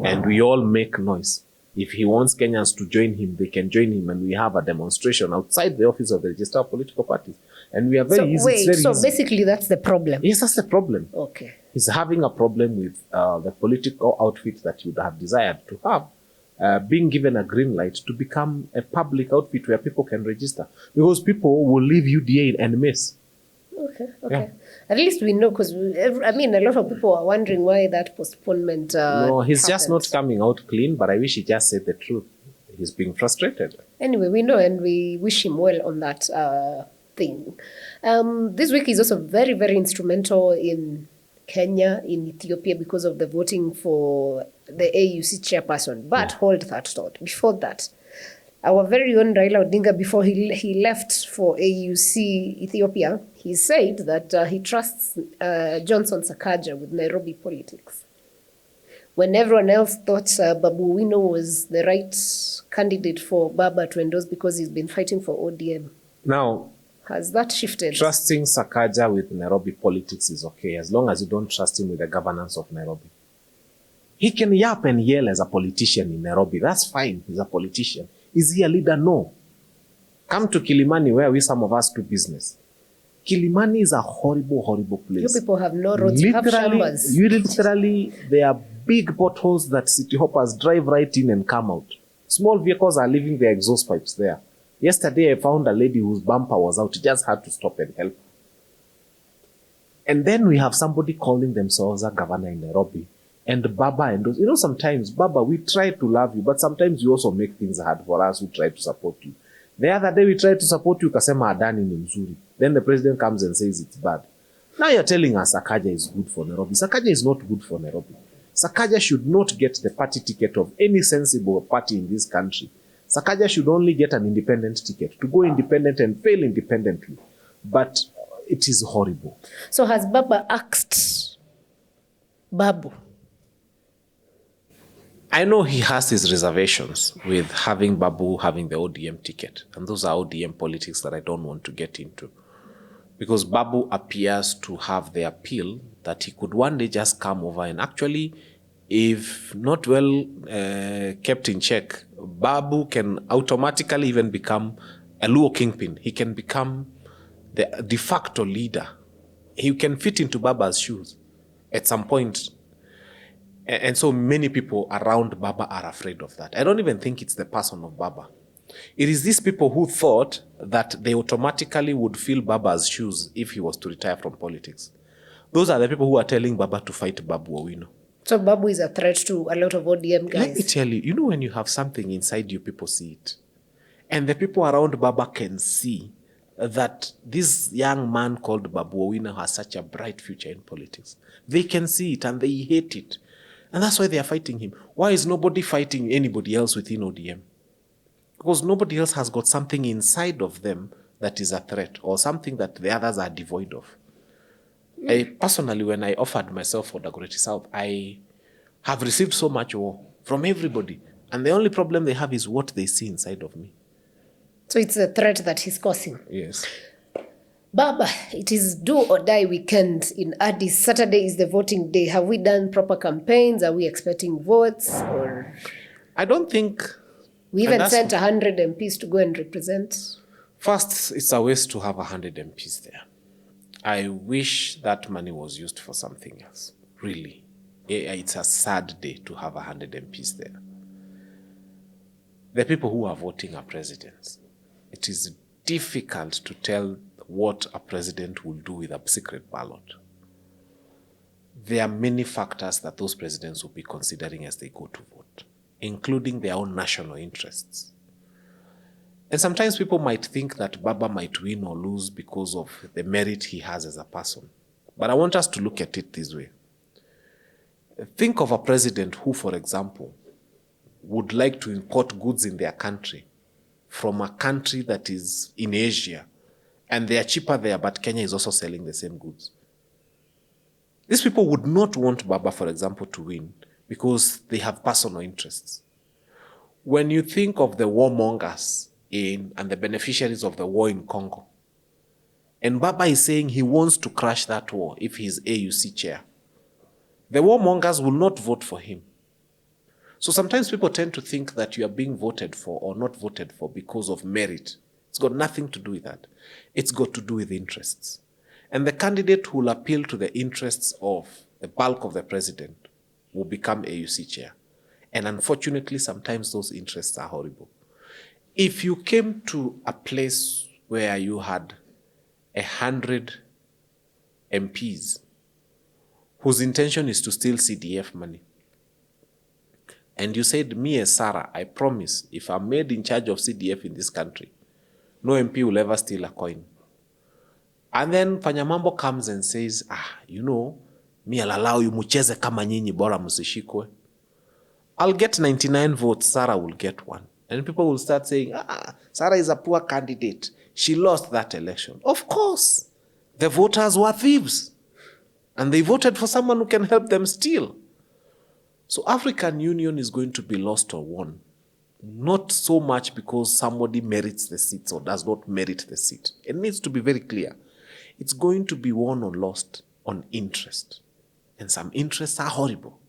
And we all make noise. If he wants Kenyans to join him, they can join him, and we have a demonstration outside the office of the Register of Political Parties. And we are very easy. Wait, it's very easy. Basically that's the problem? Yes, that's the problem. Okay. He's having a problem with the political outfit that he would have desired to have, being given a green light to become a public outfit where people can register. Because people will leave UDA and miss. Okay. Yeah. At least we know, because a lot of people are wondering why that postponement No, he's happened. just not coming out clean, but I wish he just said the truth. He's being frustrated. Anyway, we know, and we wish him well on that thing. This week is also very, very instrumental in Kenya, in Ethiopia, because of the voting for the AUC chairperson. But hold that thought. Before that, our very own Raila Odinga, before he left for AUC Ethiopia, he said that he trusts Johnson Sakaja with Nairobi politics. When everyone else thought Babu Owino was the right candidate for Baba to endorse because he's been fighting for ODM. Now, has that shifted? trusting Sakaja with Nairobi politics is okay, as long as you don't trust him with the governance of Nairobi. He can yap and yell as a politician in Nairobi. That's fine. He's a politician. Is he a leader? No. Come to Kilimani, where some of us do business. Kilimani is a horrible, horrible place. You people have no roads, you have shambas. Literally, there are big potholes that city hoppers drive right in and come out. Small vehicles are leaving their exhaust pipes there. Yesterday, I found a lady whose bumper was out. She just had to stop and help. And then we have somebody calling themselves a governor in Nairobi. And Baba and those, sometimes, Baba, we try to love you, but sometimes you also make things hard for us who try to support you. The other day we tried to support you, kasema Adani ni mzuri. Then the president comes and says it's bad. Now you're telling us Sakaja is good for Nairobi. Sakaja is not good for Nairobi. Sakaja should not get the party ticket of any sensible party in this country. Sakaja should only get an independent ticket, to go independent and fail independently. But it is horrible. So has Baba asked Babu? I know he has his reservations with having Babu having the ODM ticket. And those are ODM politics that I don't want to get into. Because Babu appears to have the appeal that he could one day just come over and actually, if not well kept in check, Babu can automatically even become a Luo kingpin. He can become the de facto leader. He can fit into Baba's shoes at some point. And so many people around Baba are afraid of that. I don't even think it's the person of Baba. It is these people who thought that they automatically would fill Baba's shoes if he was to retire from politics. Those are the people who are telling Baba to fight Babu Owino. So Babu is a threat to a lot of ODM guys. Let me tell you, when you have something inside you, people see it. And the people around Baba can see that this young man called Babu Owino has such a bright future in politics. They can see it and they hate it. And that's why they are fighting him. Why is nobody fighting anybody else within ODM? Because nobody else has got something inside of them that is a threat or something that the others are devoid of. I personally, when I offered myself for Dagoretti South, I have received so much war from everybody. And the only problem they have is what they see inside of me. So it's a threat that he's causing. Yes. Baba, it is do or die weekend in Addis. Saturday is the voting day. Have we done proper campaigns? Are we expecting votes? Or I don't think... We even sent 100 MPs to go and represent. First, it's a waste to have 100 MPs there. I wish that money was used for something else. Really. It's a sad day to have 100 MPs there. The people who are voting are presidents. It is difficult to tell what a president will do with a secret ballot. There are many factors that those presidents will be considering as they go to vote, including their own national interests. And sometimes people might think that Baba might win or lose because of the merit he has as a person. But I want us to look at it this way. Think of a president who, for example, would like to import goods in their country from a country that is in Asia, and they are cheaper there, but Kenya is also selling the same goods. These people would not want Baba, for example, to win because they have personal interests. When you think of the warmongers and the beneficiaries of the war in Congo, and Baba is saying he wants to crash that war if he's AUC chair, the warmongers will not vote for him. So sometimes people tend to think that you are being voted for or not voted for because of merit. It's got nothing to do with that. It's got to do with interests. And the candidate who will appeal to the interests of the bulk of the president will become AUC chair. And unfortunately, sometimes those interests are horrible. If you came to a place where you had 100 MPs whose intention is to steal CDF money, and you said, me as Sarah, I promise, if I'm made in charge of CDF in this country, no MP will ever steal a coin. And then Fanyamambo comes and says, me I'll allow you mucheze kama nyinyi bora musishikwe. I'll get 99 votes, Sarah will get 1. And people will start saying, Sarah is a poor candidate. She lost that election. Of course, the voters were thieves. And they voted for someone who can help them steal. So African Union is going to be lost or won. Not so much because somebody merits the seats or does not merit the seat. It needs to be very clear. It's going to be won or lost on interest. And some interests are horrible.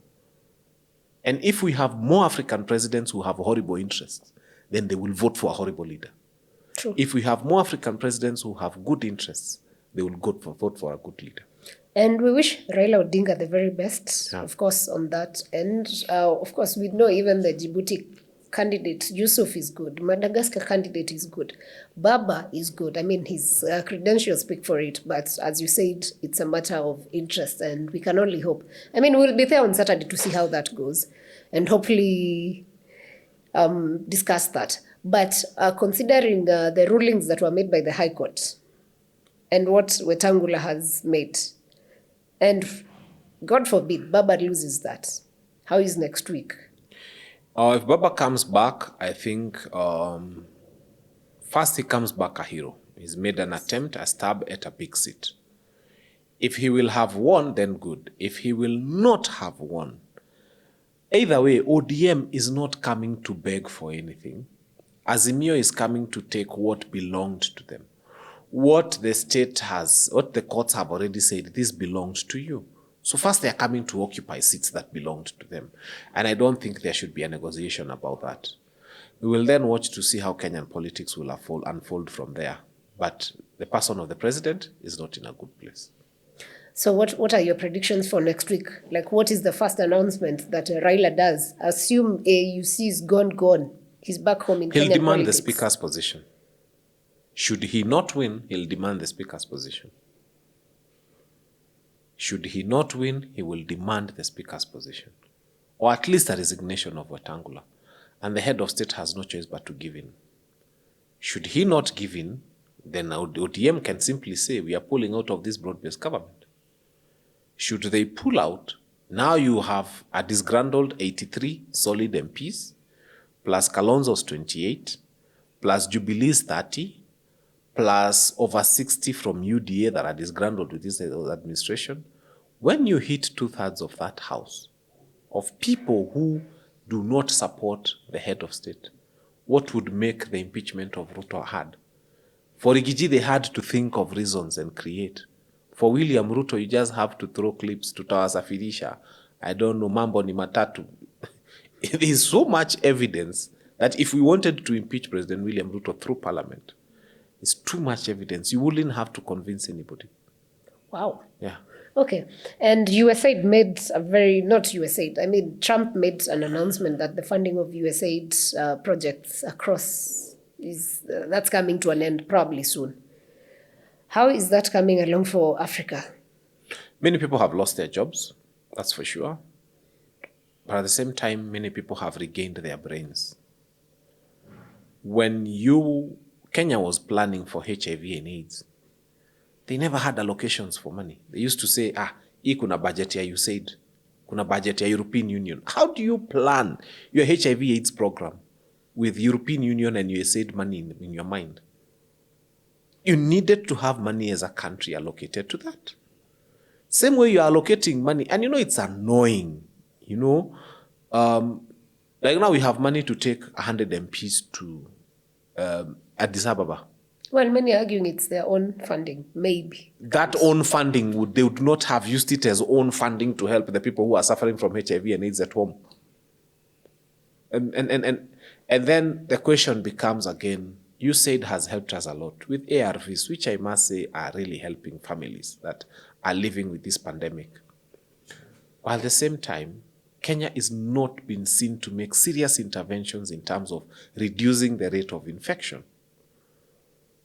And if we have more African presidents who have horrible interests, then they will vote for a horrible leader. True. If we have more African presidents who have good interests, they will vote for a good leader. And we wish Raila Odinga the very best, Yeah. of course, on that. And of course, we know even the Djibouti candidate, Yusuf, is good. Madagascar candidate is good. Baba is good. I mean, his credentials speak for it. But as you said, it's a matter of interest, and we can only hope. I mean, we'll be there on Saturday to see how that goes, and hopefully discuss that. But considering the rulings that were made by the High Court and what WETANGULA has made, and God forbid, Baba loses that, how is next week? If Baba comes back, I think first he comes back a hero. He's made an attempt, a stab at a big seat. If he will have won, then good. If he will not have won, either way, ODM is not coming to beg for anything. Azimio is coming to take what belonged to them. What the state has, what the courts have already said, this belongs to you. So first they are coming to occupy seats that belonged to them. And I don't think there should be a negotiation about that. We will then watch to see how Kenyan politics will unfold from there. But the person of the president is not in a good place. So what are your predictions for next week? Like, what is the first announcement that Raila does? Assume AUC is gone. He's back home in Kenyan politics. He'll demand the speaker's position. Should he not win, he'll demand the speaker's position. Should he not win, he will demand the speaker's position. Or at least a resignation of WETANGULA. And the head of state has no choice but to give in. Should he not give in, then ODM can simply say, we are pulling out of this broad-based government. Should they pull out, now you have a disgruntled 83 solid MPs, plus Kalonzo's 28, plus Jubilee's 30, plus over 60 from UDA that are disgruntled with this administration. When you hit 2/3 of that house, of people who do not support the head of state, what would make the impeachment of Ruto hard? For Rigiji, they had to think of reasons and create. For William Ruto, you just have to throw clips to Tawasafirisha. I don't know, Mambo ni matatu. There is so much evidence that if we wanted to impeach President William Ruto through parliament, it's too much evidence. You wouldn't have to convince anybody. Wow. Yeah. Okay. And USAID made Trump made an announcement that the funding of USAID projects across that's coming to an end probably soon. How is that coming along for Africa? Many people have lost their jobs, that's for sure. But at the same time, many people have regained their brains. When Kenya was planning for HIV and AIDS, they never had allocations for money. They used to say, hii kuna budget ya USAID. kuna budget ya European Union. How do you plan your HIV/AIDS program with European Union and USAID money in your mind? You needed to have money as a country allocated to that. Same way you're allocating money, and it's annoying, like now we have money to take 100 MPs to Addis Ababa. Well, many are arguing it's their own funding, maybe. That own funding, they would not have used it as own funding to help the people who are suffering from HIV and AIDS at home. And then the question becomes again, USAID has helped us a lot with ARVs, which I must say are really helping families that are living with this pandemic. While at the same time, Kenya is not being seen to make serious interventions in terms of reducing the rate of infection.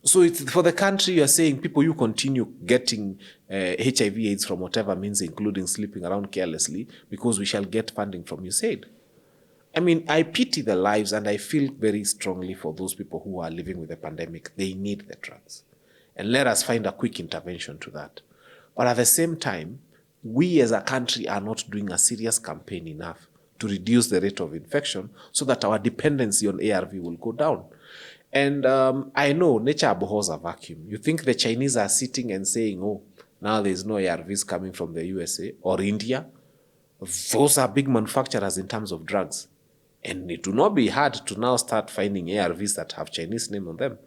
So it's for the country, you're saying, people, you continue getting HIV/AIDS from whatever means, including sleeping around carelessly, because we shall get funding from USAID. I mean, I pity the lives and I feel very strongly for those people who are living with the pandemic. They need the drugs. And let us find a quick intervention to that. But at the same time, we as a country are not doing a serious campaign enough to reduce the rate of infection so that our dependency on ARV will go down. And I know nature abhors a vacuum. You think the Chinese are sitting and saying, oh, now there's no ARVs coming from the USA or India. Those are big manufacturers in terms of drugs. And it will not be hard to now start finding ARVs that have Chinese name on them.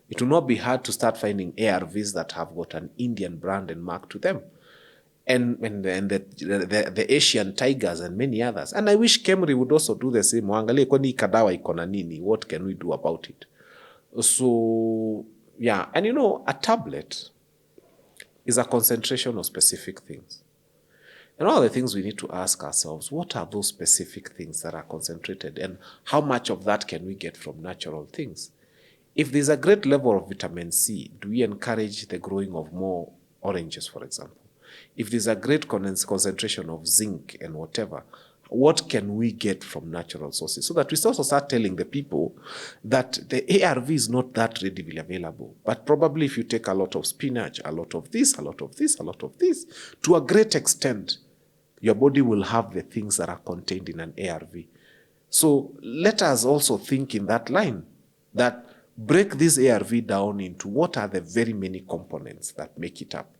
It will not be hard to start finding ARVs that have got an Indian brand and mark to them. And the Asian tigers and many others. And I wish Kemri would also do the same. Waangalie kwani kadawa iko na nini? What can we do about it? So, yeah. And a tablet is a concentration of specific things. And all the things we need to ask ourselves, what are those specific things that are concentrated, and how much of that can we get from natural things? If there's a great level of vitamin C, do we encourage the growing of more oranges, for example? If there's a great concentration of zinc and whatever, what can we get from natural sources? So that we also start telling the people that the ARV is not that readily available. But probably if you take a lot of spinach, a lot of this, a lot of this, a lot of this, to a great extent, your body will have the things that are contained in an ARV. So let us also think in that line, that break this ARV down into what are the very many components that make it up.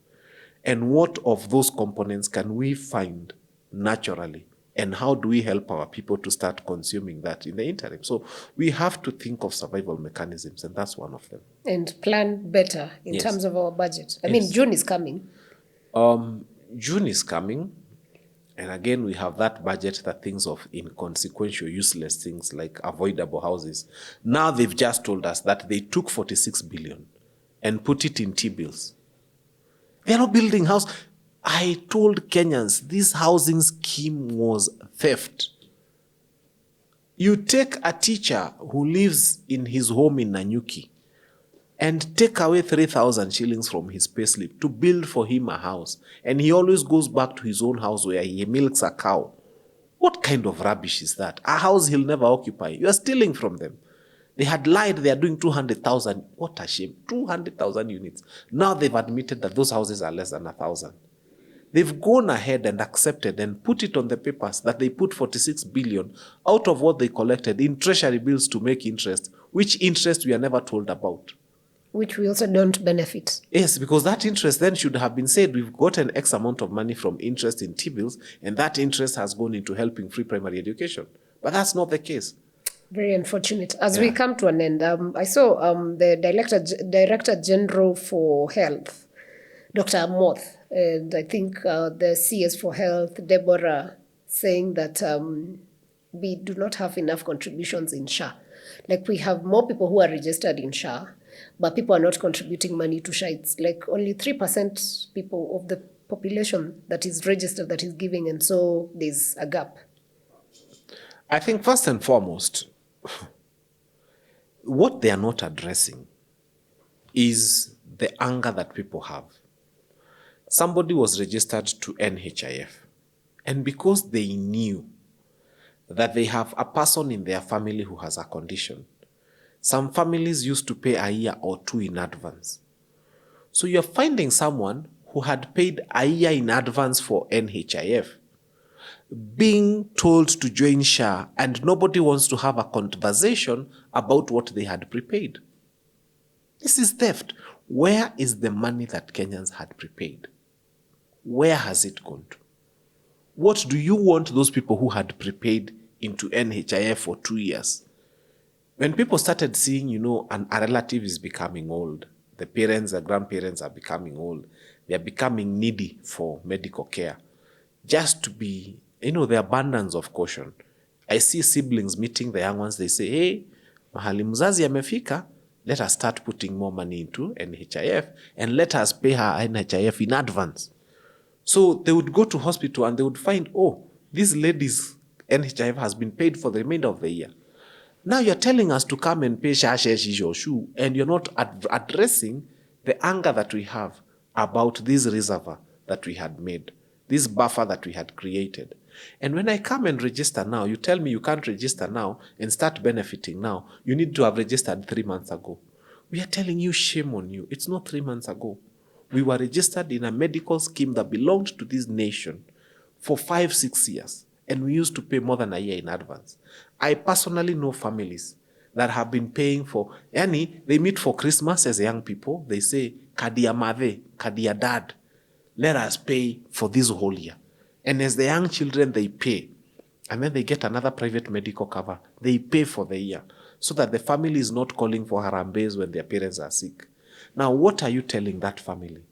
And what of those components can we find naturally? And how do we help our people to start consuming that in the interim? So we have to think of survival mechanisms, and that's one of them. And plan better in terms of our budget. I mean, June is coming. June is coming. And again, we have that budget that thinks of inconsequential, useless things like avoidable houses. Now they've just told us that they took 46 billion and put it in T-bills. They're not building house. I told Kenyans, this housing scheme was theft. You take a teacher who lives in his home in Nanyuki and take away 3,000 shillings from his payslip to build for him a house, and he always goes back to his own house where he milks a cow. What kind of rubbish is that? A house he'll never occupy. You are stealing from them. They had lied they are doing 200,000. What a shame. 200,000 units. Now they've admitted that those houses are less than 1,000. They've gone ahead and accepted and put it on the papers that they put 46 billion out of what they collected in treasury bills to make interest, which interest we are never told about. Which we also don't benefit. Yes, because that interest then should have been said, we've gotten X amount of money from interest in T-bills, and that interest has gone into helping free primary education. But that's not the case. Very unfortunate. As we come to an end, I saw the Director General for Health, Dr. Amoth, and I think the CS for Health, Deborah, saying that we do not have enough contributions in SHA. Like, we have more people who are registered in SHA, but people are not contributing money to SHA. It's like only 3% people of the population that is registered that is giving, and so there's a gap. I think first and foremost, what they are not addressing is the anger that people have. Somebody was registered to NHIF, and because they knew that they have a person in their family who has a condition, some families used to pay a year or two in advance. So you're finding someone who had paid a year in advance for NHIF. being told to join SHA, and nobody wants to have a conversation about what they had prepaid. This is theft. Where is the money that Kenyans had prepaid? Where has it gone to? What do you want those people who had prepaid into NHIF for 2 years? When people started seeing, a relative is becoming old, the parents, the grandparents are becoming old, they are becoming needy for medical care, just to be, the abundance of caution. I see siblings meeting the young ones, they say, hey, mahali mzazi amefika, let us start putting more money into NHIF and let us pay her NHIF in advance. So they would go to hospital and they would find, oh, this lady's NHIF has been paid for the remainder of the year. Now you're telling us to come and pay shu, and you're not addressing the anger that we have about this reservoir that we had made, this buffer that we had created. And when I come and register now, you tell me you can't register now and start benefiting now. You need to have registered 3 months ago. We are telling you, shame on you. It's not 3 months ago. We were registered in a medical scheme that belonged to this nation for 5-6 years. And we used to pay more than a year in advance. I personally know families that have been paying for, they meet for Christmas as young people. They say, Kadia Mave, Kadia Dad, let us pay for this whole year. And as the young children, they pay. And then they get another private medical cover. They pay for the year so that the family is not calling for harambes when their parents are sick. Now, what are you telling that family?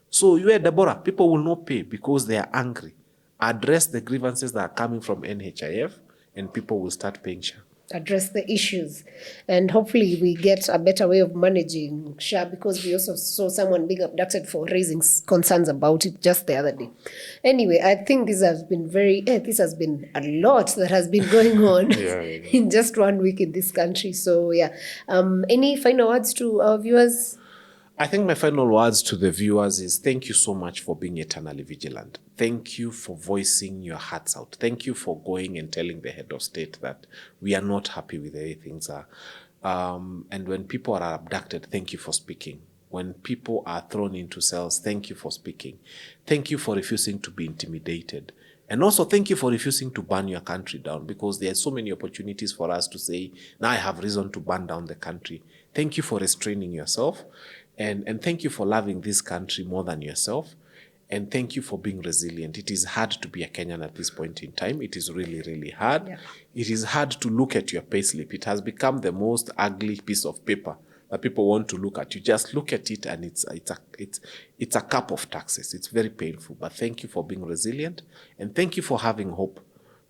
So you are Deborah, people will not pay because they are angry. Address the grievances that are coming from NHIF and people will start paying SHA. Address the issues. And hopefully we get a better way of managing SHA, because we also saw someone being abducted for raising concerns about it just the other day. Anyway, I think this has been a lot that has been going on in just 1 week in this country. So any final words to our viewers? I think my final words to the viewers is thank you so much for being eternally vigilant. Thank you for voicing your hearts out. Thank you for going and telling the head of state that we are not happy with the way things are. And when people are abducted, thank you for speaking. When people are thrown into cells, thank you for speaking. Thank you for refusing to be intimidated. And also thank you for refusing to burn your country down, because there are so many opportunities for us to say, now I have reason to burn down the country. Thank you for restraining yourself. And thank you for loving this country more than yourself. And thank you for being resilient. It is hard to be a Kenyan at this point in time. It is really, really hard. Yeah. It is hard to look at your payslip. It has become the most ugly piece of paper that people want to look at. You just look at it and it's a cup of taxes. It's very painful. But thank you for being resilient. And thank you for having hope,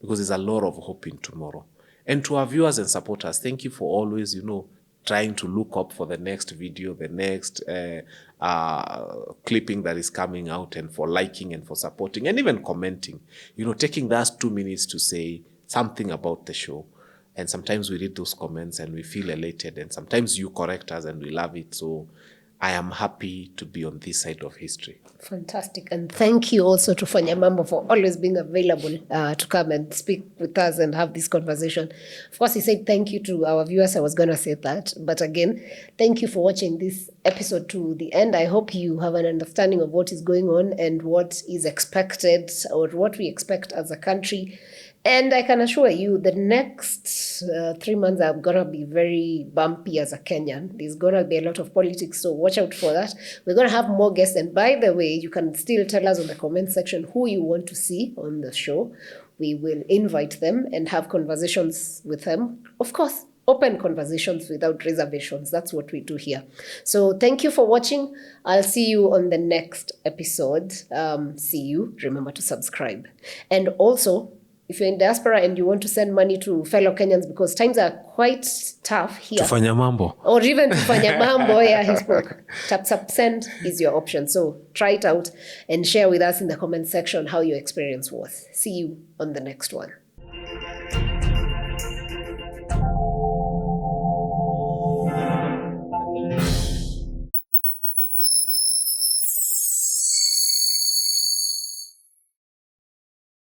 because there's a lot of hope in tomorrow. And to our viewers and supporters, thank you for always, trying to look up for the next video, the next clipping that is coming out, and for liking and for supporting and even commenting, taking those 2 minutes to say something about the show. And sometimes we read those comments and we feel elated, and sometimes you correct us and we love it. So I am happy to be on this side of history. Fantastic. And thank you also to Fanya Mambo for always being available to come and speak with us and have this conversation. Of course, he said thank you to our viewers. I was going to say that. But again, thank you for watching this episode to the end. I hope you have an understanding of what is going on and what is expected, or what we expect as a country. And I can assure you the next 3 months are going to be very bumpy as a Kenyan. There's going to be a lot of politics, so watch out for that. We're going to have more guests. And by the way, you can still tell us in the comment section who you want to see on the show. We will invite them and have conversations with them. Of course, open conversations without reservations. That's what we do here. So thank you for watching. I'll see you on the next episode. See you. Remember to subscribe. And also, if you're in diaspora and you want to send money to fellow Kenyans, because times are quite tough here. To Fanya Mambo. Or even to Fanya Mambo, he spoke. Tap send is your option. So try it out and share with us in the comment section how your experience was. See you on the next one.